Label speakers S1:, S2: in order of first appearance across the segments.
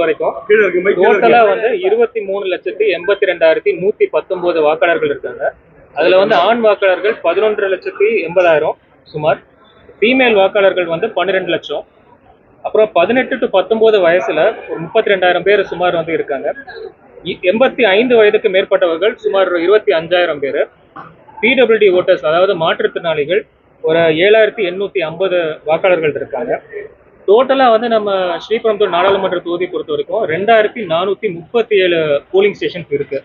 S1: வரைக்கும் டோட்டலா வந்து 23,82,119 வாக்காளர்கள் இருக்காங்க. அதுல வந்து ஆண் வாக்காளர்கள் 11,80,000 சுமார், ஃபீமேல் வாக்காளர்கள் வந்து 12 லட்சம். அப்புறம் 18 to 19 வயசுல ஒரு 32,000 பேர் சுமார் வந்து இருக்காங்க. 85 வயதுக்கு மேற்பட்டவர்கள் சுமார் 25,000 பேர். பிடபிள்யூடி ஓட்டர்ஸ் அதாவது மாற்றுத்திறனாளிகள் ஒரு 7,850 வாக்காளர்கள் இருக்காங்க. டோட்டலா வந்து நம்ம ஸ்ரீபெரும்புதூர் நாடாளுமன்ற தொகுதி பொறுத்த வரைக்கும் 2,437 போலிங் ஸ்டேஷன்ஸ் இருக்கு.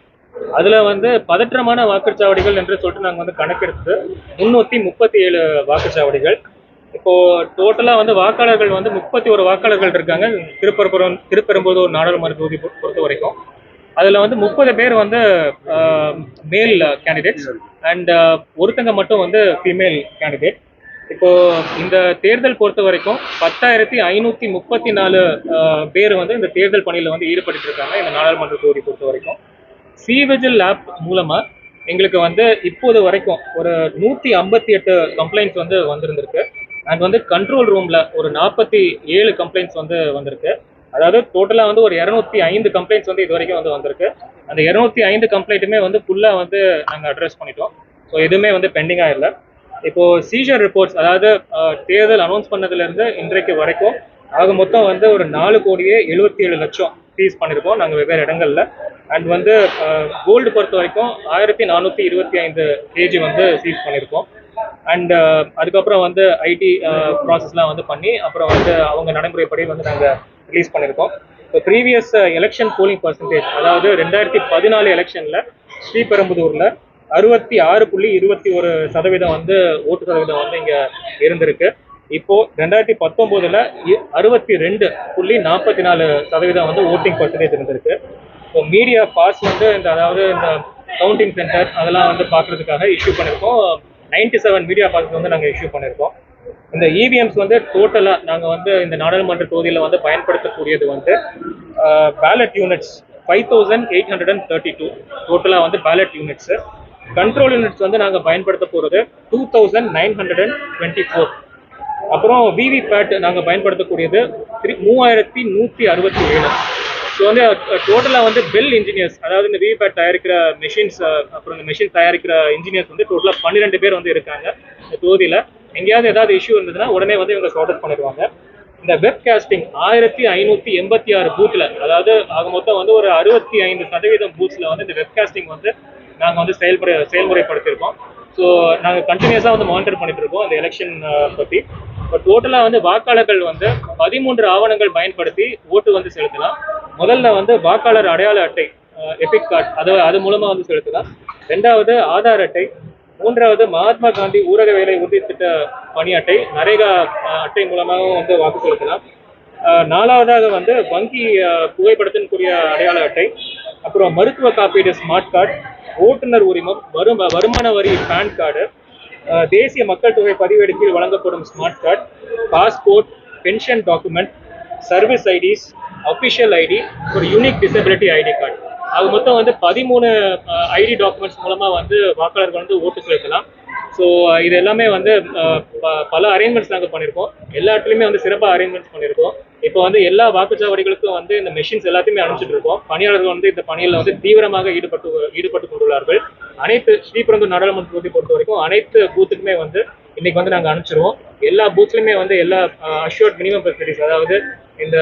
S1: அதுல வந்து பதற்றமான வாக்குச்சாவடிகள் என்று சொல்லிட்டு நாங்க வந்து கணக்கெடுத்து 337 வாக்குச்சாவடிகள். இப்போ டோட்டலா வந்து வாக்காளர்கள் வந்து 31 வாக்காளர்கள் இருக்காங்க திருப்பெரும்புதூர் நாடாளுமன்ற தொகுதி பொறுத்த வரைக்கும். அதுல வந்து 30 பேர் வந்து மேல் கேண்டிடேட்ஸ் அண்ட் ஒருத்தங்க மட்டும் வந்து ஃபீமேல் கேண்டிடேட். இப்போ இந்த தேர்தல் பொறுத்த வரைக்கும் 10,534 பேர் வந்து இந்த தேர்தல் பணியில வந்து ஈடுபட்டு இருக்காங்க. இந்த நாடாளுமன்ற தொகுதி பொறுத்த வரைக்கும் சிவிஜில் ஆப் மூலமா எங்களுக்கு வந்து இப்போது வரைக்கும் ஒரு 158 கம்ப்ளைண்ட்ஸ் வந்து வந்திருந்திருக்கு. அண்ட் வந்து கண்ட்ரோல் ரூம்ல ஒரு 47 கம்ப்ளைண்ட்ஸ் வந்து வந்திருக்கு. அதாவது டோட்டலா வந்து ஒரு 205 கம்ப்ளைண்ட்ஸ் வந்து இது வரைக்கும் வந்து வந்திருக்கு. அந்த 205 கம்ப்ளைண்ட்டுமே வந்து ஃபுல்லா வந்து நாங்க அட்ரஸ் பண்ணிட்டோம். ஸோ எதுவுமே வந்து பெண்டிங்கா இல்லை. இப்போ சீஜர் ரிப்போர்ட்ஸ் அதாவது தேர்தல் அனௌன்ஸ் பண்ணதுல இருந்து இன்றைக்கு வரைக்கும் ஆக மொத்தம் வந்து ஒரு 4,77,00,000 சீஸ் பண்ணியிருக்கோம் நாங்கள் வெவ்வேறு இடங்கள்ல. அண்ட் வந்து கோல்டு பொறுத்த வரைக்கும் 1,425 கேஜி வந்து சீஸ் பண்ணியிருக்கோம். அண்ட் அதுக்கப்புறம் வந்து ஐடி ப்ராசஸ்லாம் வந்து பண்ணி அப்புறம் வந்து அவங்க நடைமுறைப்படி வந்து நாங்கள் ரிலீஸ் பண்ணியிருக்கோம். இப்போ ப்ரீவியஸ் எலெக்ஷன் போலிங் பர்சன்டேஜ் அதாவது 2014 எலெக்ஷன்ல ஸ்ரீபெரும்புதூர்ல 66.21% வந்து ஓட்டு சதவீதம் வந்து இங்க இருந்திருக்கு. இப்போ 2019ல 62.44% வந்து ஓட்டிங் பர்சன்டேஜ் இருந்திருக்கு. ஸோ மீடியா பாஸ் வந்து அதாவது இந்த கவுண்டிங் சென்டர் அதெல்லாம் வந்து பார்க்கறதுக்காக இஷ்யூ பண்ணியிருக்கோம். 97 மீடியா பாஸ் வந்து நாங்கள் இஷ்யூ பண்ணியிருக்கோம். இந்த இவிஎம்ஸ் வந்து டோட்டலா நாங்கள் வந்து இந்த நாடாளுமன்ற தொகுதியில் வந்து பயன்படுத்தக்கூடியது வந்து பேலட் யூனிட்ஸ் 5,832 டோட்டலா வந்து பேலட் யூனிட்ஸ். கண்ட்ரோல் யூனிட்ஸ் வந்து நாங்கள் பயன்படுத்த போகிறது 2,924. அப்புறம் விவிபேட் நாங்கள் பயன்படுத்தக்கூடியது 3,167. ஸோ வந்து டோட்டலாக வந்து பெல் இன்ஜினியர்ஸ் அதாவது இந்த விவிபேட் தயாரிக்கிற மெஷின்ஸ் அப்புறம் இந்த மெஷின் தயாரிக்கிற இன்ஜினியர்ஸ் வந்து டோட்டலாக 12 பேர் வந்து இருக்காங்க இந்த தொகுதியில். எங்கேயாவது ஏதாவது இஷ்யூ இருந்ததுன்னா உடனே வந்து இவங்க சார்ட் அவுட் பண்ணிடுவாங்க. இந்த வெப் காஸ்டிங் 1,586 பூத்தில் அதாவது ஆக மொத்தம் வந்து ஒரு 65% பூத்ஸில் வந்து இந்த வெப் காஸ்டிங் வந்து நாங்கள் வந்து செயல்முறைப்படுத்தியிருக்கோம். ஸோ நாங்கள் கண்டினியூஸாக வந்து மானிட்டர் பண்ணிட்டு இருக்கோம் அந்த எலெக்ஷன் பற்றி. இப்போ டோட்டலாக வந்து வாக்காளர்கள் வந்து 13 ஆவணங்கள் பயன்படுத்தி ஓட்டு வந்து செலுத்தலாம். முதல்ல வந்து வாக்காளர் அடையாள அட்டை எபிக் கார்டு அது மூலமாக வந்து செலுத்தலாம். 2வது ஆதார் அட்டை, 3வது மகாத்மா காந்தி ஊரக வேலை உறுதி திட்ட பணி அட்டை நரேகா அட்டை மூலமாகவும் வந்து வாக்கு செலுத்தலாம். 4வதாக வந்து வங்கி புகைப்படத்தின்குரிய அடையாள அட்டை, அப்புறம் மருத்துவ காப்பீடு ஸ்மார்ட் கார்டு, ஓட்டுநர் உரிமம், வருமான வரி பேன் கார்டு, தேசிய மக்கள் தொகை பதிவேடு கீழ் வழங்கப்படும் smart card, passport, pension document, service IDs, official ID, ஒரு யூனிக் டிசபிலிட்டி ஐடி கார்டு. அது மொத்தம் வந்து 13 ஐடி டாக்குமெண்ட்ஸ் மூலமா வந்து வாக்காளர்கள் வந்து ஓட்டு செலுத்தலாம். ஸோ இது எல்லாமே வந்து பல அரேஞ்ச்மெண்ட்ஸ் நாங்கள் பண்ணியிருக்கோம். எல்லா இடத்துலையுமே வந்து சிறப்பாக அரேஞ்ச்மெண்ட்ஸ் பண்ணியிருக்கோம். இப்போ வந்து எல்லா வாக்குச்சாவடிகளுக்கும் வந்து இந்த மெஷின்ஸ் எல்லாத்தையுமே அனுப்பிச்சிட்டு இருக்கோம். பணியாளர்கள் வந்து இந்த பணியில் வந்து தீவிரமாக ஈடுபட்டு கொண்டுள்ளார்கள். அனைத்து ஸ்ரீபெரும்புதூர் நாடாளுமன்ற தொகுதி பொறுத்த வரைக்கும் அனைத்து பூத்துக்குமே வந்து இன்னைக்கு வந்து நாங்கள் அனுப்பிச்சிருவோம். எல்லா பூத்லையுமே வந்து எல்லா அஷ்யூர்ட் மினிமம் ஃபெசிலிட்டிஸ் அதாவது இந்த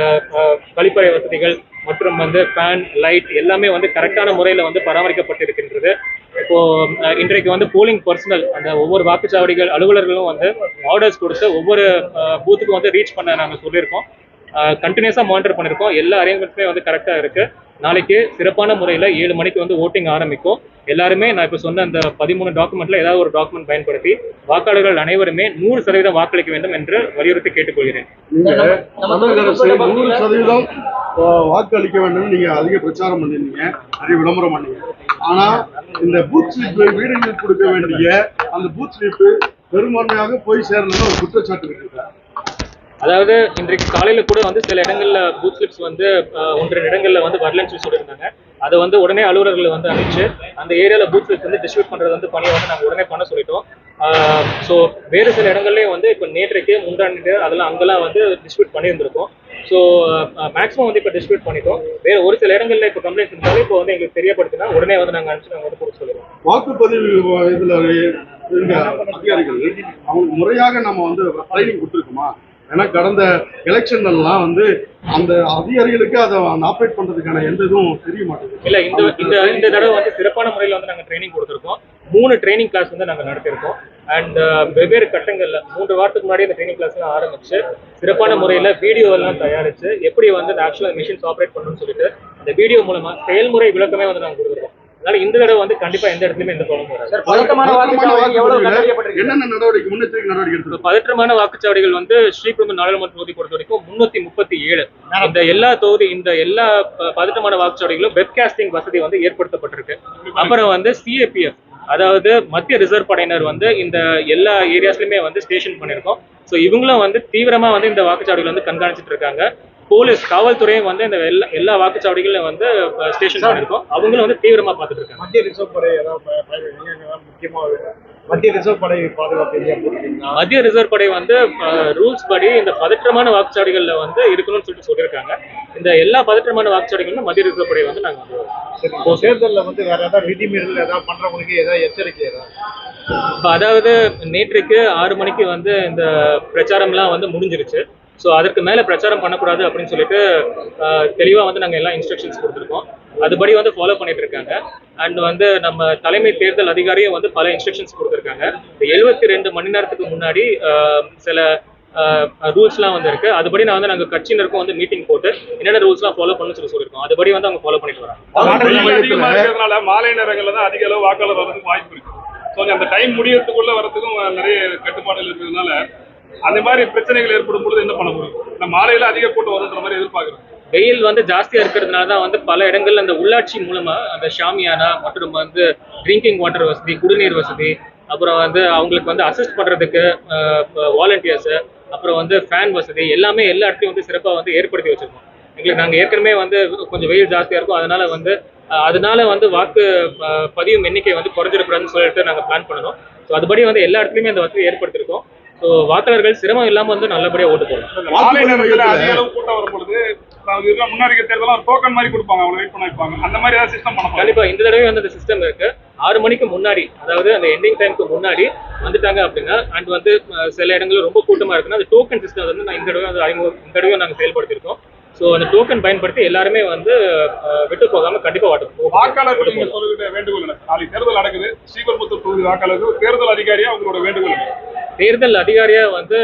S1: கழிப்பறை வசதிகள் மற்றும் வந்து ஃபேன் லைட் எல்லாமே வந்து கரெக்டான முறையில் வந்து பராமரிக்கப்பட்டிருக்கின்றது. இப்போ இன்றைக்கு வந்து போலிங் பர்சனல் அந்த ஒவ்வொரு வாக்குச்சாவடிகள் அலுவலர்களும் வந்து ஆர்டர்ஸ் கொடுத்து ஒவ்வொரு பூத்துக்கும் வந்து ரீச் பண்ண நாங்கள் சொல்லியிருக்கோம். கண்டினியூஸாக மானிட்டர் பண்ணியிருக்கோம். எல்லா அரேஞ்ச்மெண்ட்ஸுமே வந்து கரெக்டாக இருக்கு. நாளைக்கு சிறப்பான முறையில் 7 மணிக்கு வந்து ஓட்டிங் ஆரம்பிக்கும். எல்லாருமே நான் இப்போ சொன்ன அந்த 13 டாக்குமெண்ட்ல ஏதாவது ஒரு டாக்குமெண்ட் பயன்படுத்தி வாக்காளர்கள் அனைவருமே 100% வாக்களிக்க வேண்டும் என்று வலியுறுத்தி கேட்டுக்கொள்கிறேன்.
S2: 100% வாக்களிக்க வேண்டும் நீங்க அதிக பிரச்சாரம் பண்ணிருந்தீங்க, நிறைய விளம்பரம் பண்ணீங்க. ஆனா இந்த பூத் ஸ்லிப் வீடுகளில் கொடுக்க வேண்டிய அந்த பூத் ஸ்லிப் பெரும்பான்மையாக போய் சேரணும்னு ஒரு குற்றச்சாட்டு இருக்கு.
S1: அதாவது இன்றைக்கு காலையில கூட வந்து சில இடங்கள்ல பூத் ஸ்லிப்ஸ் வந்து 1-2 இடங்கள்ல வந்து வரலன்னு சொல்லி சொல்லியிருந்தாங்க. அதை வந்து உடனே அலுவலர்களை வந்து அனுப்பிச்சு அந்த ஏரியால பூத் ஸ்லிப்ஸ் வந்து டிஸ்ட்ரிபியூட் பண்றது வந்து பணியை வந்து நாங்கள் உடனே பண்ண சொல்லிட்டோம். ஸோ வேறு சில இடங்கள்லயும் வந்து இப்போ நேற்றைக்கு முந்தாண்டு அதெல்லாம் அங்கெல்லாம் வந்து டிஸ்ட்ரிபியூட் பண்ணியிருந்திருக்கோம். ஸோ மேக்ஸிமம் வந்து இப்போ டிஸ்ட்ரிபியூட் பண்ணிட்டோம். வேற ஒரு சில இடங்கள்ல இப்போ கம்ப்ளைண்ட்ஸ் இருந்தாலும் இப்போ வந்து எங்களுக்கு தெரியப்படுத்தினா உடனே வந்து நாங்கள் அனுப்பிச்சு நாங்கள் வந்து கொடுத்து சொல்லுவோம்.
S2: வாக்குப்பதிவு இதுல இருக்க அதிகாரிகள் அவங்க முறையாக நம்ம வந்து ட்ரைனிங் கொடுத்துருக்கோமா? ஏன்னா கடந்த எலெக்ஷன்லாம் வந்து அந்த அதிகாரிகளுக்கு அதை ஆப்ரேட் பண்றதுக்கான எந்த இதுவும் தெரிய மாட்டேங்குது.
S1: இல்ல இந்த தடவை வந்து சிறப்பான முறையில் வந்து நாங்கள் ட்ரைனிங் கொடுத்துருக்கோம். 3 ட்ரைனிங் கிளாஸ் வந்து நாங்கள் நடத்திருக்கோம். அண்ட் வெவ்வேறு கட்டங்கள்ல 3 வாரத்துக்கு முன்னாடி இந்த ட்ரைனிங் கிளாஸ் எல்லாம் ஆரம்பிச்சு சிறப்பான முறையில் வீடியோ எல்லாம் தயாரிச்சு எப்படி வந்து ஆக்சுவலாக மிஷின்ஸ் ஆப்ரேட் பண்ணணும்னு சொல்லிட்டு இந்த வீடியோ மூலமா செயல்முறை விளக்கமே வந்து நாங்கள் கொடுத்துருக்கோம். அதனால இந்த தடவை வந்து கண்டிப்பா எந்த இடத்துலயுமே எந்த ப்ராப்ளம் வராது.
S2: என்னென்ன நடவடிக்கை முன்னெச்சரிக்கை நடவடிக்கை எடுத்து?
S1: பதற்றமான வாக்குச்சாவடிகள் வந்து ஸ்ரீபெரும்புதூர் நாடாளுமன்ற தொகுதி பொறுத்த வரைக்கும் 337. இந்த எல்லா பதற்றமான வாக்குச்சாவடிகளும் வெப்காஸ்டிங் வசதி வந்து ஏற்படுத்தப்பட்டிருக்கு. அப்புறம் வந்து CAPF அதாவது மத்திய ரிசர்வ் படையினர் வந்து இந்த எல்லா ஏரியாஸ்லயுமே வந்து ஸ்டேஷன் பண்ணிருக்கோம். ஸோ இவங்களும் வந்து தீவிரமா வந்து இந்த வாக்குச்சாவடிகள் வந்து கண்காணிச்சிட்டு இருக்காங்க. போலீஸ் காவல்துறையும் வந்து இந்த எல்லா வாக்குச்சாவடிகளும் வந்து ஸ்டேஷன் பண்ணிருக்கோம். அவங்களும் வந்து தீவிரமா பார்த்துட்டு இருக்காங்க.
S3: மத்திய ரிசர்வ் படை முக்கியமா மத்திய ரிசர்வ் படை பாதுகாப்பு
S1: மத்திய ரிசர்வ் படை வந்து ரூல்ஸ் படி இந்த பதற்றமான வாக்குச்சாவடிகள்ல வந்து இருக்கணும்னு சொல்லியிருக்காங்க. இந்த எல்லா பதற்றமான வாக்குச்சாவடிகளும் மத்திய ரிசர்வ் படை வந்து நாங்க
S3: தேர்தலில் வந்து வேற ஏதாவது விதிமீறல் ஏதாவது பண்றவங்களுக்கு ஏதாவது எச்சரிக்கை ஏதாவது?
S1: அதாவது நேற்றுக்கு 6 மணிக்கு வந்து இந்த பிரச்சாரம்லாம் வந்து முடிஞ்சிருச்சு. ஸோ அதற்கு மேலே பிரச்சாரம் பண்ணக்கூடாது அப்படின்னு சொல்லிட்டு தெளிவாக வந்து நாங்கள் எல்லாம் இன்ஸ்ட்ரக்ஷன்ஸ் கொடுத்துருக்கோம். அதுபடி வந்து ஃபாலோ பண்ணிட்டு இருக்காங்க. அண்ட் வந்து நம்ம தலைமை தேர்தல் அதிகாரியும் வந்து பல இன்ஸ்ட்ரக்ஷன்ஸ் கொடுத்துருக்காங்க. 72 மணி நேரத்துக்கு முன்னாடி சில ரூல்ஸ்லாம் வந்து இருக்கு. அதுபடி நான் வந்து நாங்கள் கட்சியினருக்கும் வந்து மீட்டிங் போட்டு என்னென்ன ரூல்ஸ்லாம் ஃபாலோ பண்ணணும்னு சொல்லியிருக்கோம். அதுபடி வந்து அவங்க ஃபாலோ பண்ணிட்டு வராங்க.
S4: மாலை நேரங்களில் தான் அதிக அளவு வாக்காளர் வரதுக்கு வாய்ப்பு இருக்கு. ஸோ அந்த டைம் முடியறதுக்குள்ள வரதுக்கும் நிறைய கட்டுப்பாடுகள் இருக்கிறதுனால அந்த மாதிரி பிரச்சனைகள் ஏற்படும் பொழுது என்ன பண்ண முடியும்? இந்த மாலையில அதிக கூட்டம் வருன்ற மாதிரி எதிர்பார்க்கிறோம்.
S1: வெயில் வந்து ஜாஸ்தியா இருக்கிறதுனால தான் வந்து பல இடங்கள்ல அந்த உள்ளாட்சி மூலமா அந்த ஷாமியானா மற்றும் வந்து ட்ரிங்கிங் வாட்டர் வசதி, குடிநீர் வசதி, அப்புறம் வந்து அவங்களுக்கு வந்து அசிஸ்ட் பண்றதுக்கு வாலண்டியர்ஸ், அப்புறம் வந்து ஃபேன் வசதி எல்லாமே எல்லா இடத்தையும் வந்து சிறப்பாக வந்து ஏற்படுத்தி வச்சிருக்கோம். எங்களுக்கு நாங்கள் ஏற்கனவே வந்து கொஞ்சம் வெயில் ஜாஸ்தியா இருக்கும். அதனால வந்து வாக்கு பதிவும் எண்ணிக்கை வந்து குறைஞ்சிருக்கூடாதுன்னு சொல்லிட்டு நாங்கள் பிளான் பண்ணணும். ஸோ அதுபடி வந்து எல்லா இடத்துலையுமே அந்த வசதி ஏற்படுத்திருக்கோம். ஸோ வாக்காளர்கள் சிரமம் இல்லாமல் வந்து நல்லபடியாக ஓட்டு போடலாம்.
S4: மாலை நேரத்தில் அதிக அளவு கூட்டம் வரும்பொழுது முன்னறிக்கை தேர்தலாம் டோக்கன் மாதிரி கொடுப்பாங்க, அவங்க வெயிட் பண்ண வைப்பாங்க. அந்த மாதிரி ஏதாவது சிஸ்டம் பண்ணலாம்?
S1: கண்டிப்பா இந்த தடவை வந்து அந்த சிஸ்டம் இருக்கு. 6 மணிக்கு முன்னாடி, அதாவது அந்த எண்டிங் டைமுக்கு முன்னாடி வந்துட்டாங்க அப்படின்னா, அண்ட் வந்து சில இடங்களில் ரொம்ப கூட்டமா இருக்குன்னா அந்த டோக்கன் சிஸ்டம் வந்து நான் இந்த தடவை நாங்கள் செயல்படுத்தியிருக்கோம். ஸோ அந்த டோக்கன் பயன்படுத்தி எல்லாருமே வந்து விட்டு போகாம கண்டிப்பா
S4: வாக்காளர்கள் நீங்க சொல்லுகிற வேண்டுகோள் என்ன? நாளைக்கு தேர்தல் நடக்குது, ஸ்ரீபெரும்புதூர் தொகுதி வாக்காளர்கள் தேர்தல் அதிகாரியா அவங்களோட வேண்டுகோள் என்ன?
S1: தேர்தல் அதிகாரியா வந்து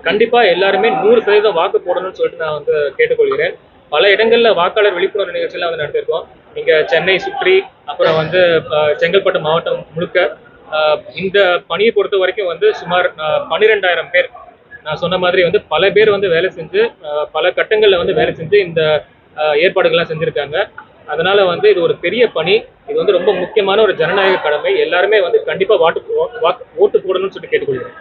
S1: கண்டிப்பா எல்லாருமே 100% வாக்கு போடணும்னு சொல்லிட்டு நான் வந்து கேட்டுக்கொள்கிறேன். பல இடங்கள்ல வாக்காளர் விழிப்புணர்வு நிகழ்ச்சியெல்லாம் வந்து நடத்திருக்கோம். இங்க சென்னை சுற்றி, அப்புறம் வந்து செங்கல்பட்டு மாவட்டம் முழுக்க இந்த பணியை பொறுத்த வரைக்கும் வந்து சுமார் 12,000 பேர், நான் சொன்ன மாதிரி வந்து பல பேர் வந்து வேலை செஞ்சு பல கட்டங்கள்ல வந்து வேலை செஞ்சு இந்த ஏற்பாடுகள்லாம் செஞ்சிருக்காங்க. அதனால வந்து இது ஒரு பெரிய பணி. இது வந்து ரொம்ப முக்கியமான ஒரு ஜனநாயக கடமை. எல்லாருமே வந்து கண்டிப்பா ஓட்டு போடணும்னு சொல்லி கேட்டுக்கொள்கிறேன்.